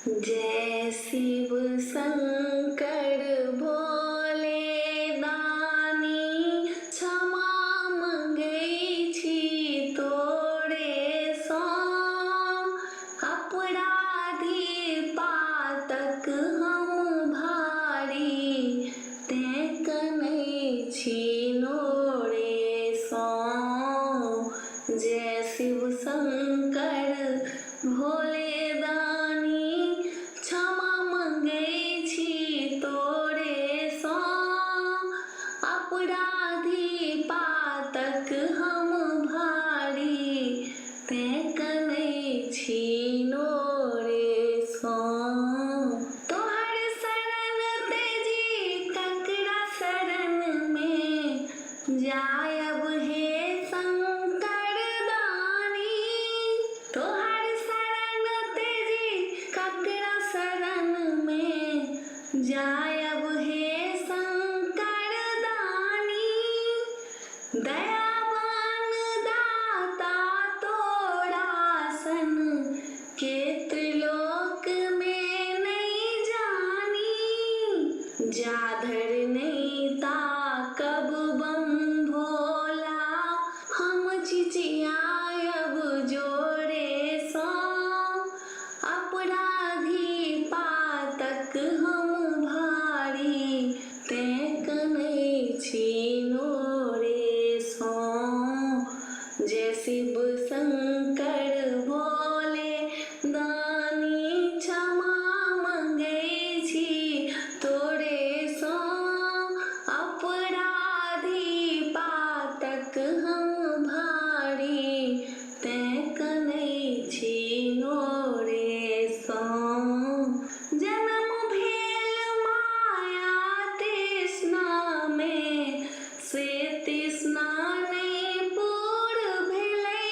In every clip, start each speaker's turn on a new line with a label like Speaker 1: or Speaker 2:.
Speaker 1: जय शिव शंकर भोले दानी, क्षमा मंगै छी तोरे सँ। अपराधी पातक हम भारी, तें कनै छी नोरे सँ। जय शिव शंकर भोले दानी, क्षमा मंगै छी तोरे सँ। अपराधी पातक हम भारी, तें कनै छी नोरे सँ। तोहर शरण तेजी ककरा शरण में जायब हे शंकर दानी। तोहर शरण तेजी ककरा शरण में जायब हे शंकर दानी। दयावान दाता तोरा सन के त्रिलोक में नहीं जानी। जाधर नहीं ताकब बम भोला, हम चिचियायब जोरे सँ। अपराधी पातक हम भारी, तें कनै छी नोरे सँ। जय शिव शंकर भोले दानी, क्षमा मंगै छी तोरे सँ। अपराधी पातक हम भारी, तें कनै छी नोरे सँ। जन्म भेल माया तृष्णा में, से तृष्णा नहीं पूर्ण भेलै।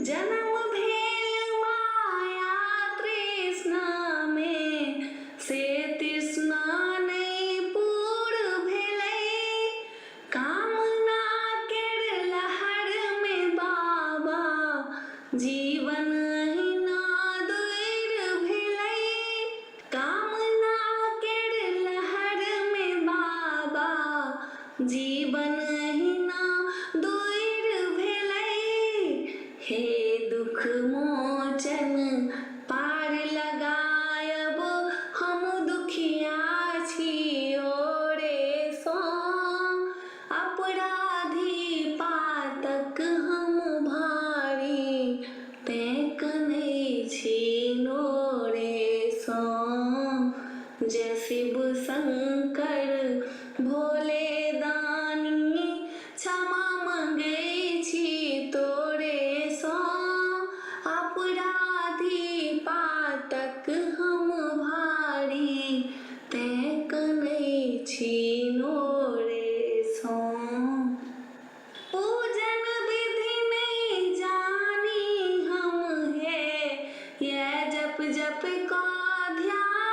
Speaker 1: जन्म भेल माया तृष्णा में, से तृष्णा नहीं पूर्ण भेलै। कामना केर लहर में बाबा, जीवन अहिना दूर भेलै। कामना केर लहर में बाबा, जीवन अहिना दूर भेलै। हे दुख मोचन पार लगायब, हम दुखिया छी ओरे सँ। अपराधी पातक हम भारी, तें कनै छी नोरे सँ। जय शिव शंकर भोले दानी, क्षमा मंगै छी तोरे सँ। अपराधी पातक हम भारी, तें कनै छी नोरे सँ। पूजन विधि नहीं जानी हम हे, यह जप जप का ध्यान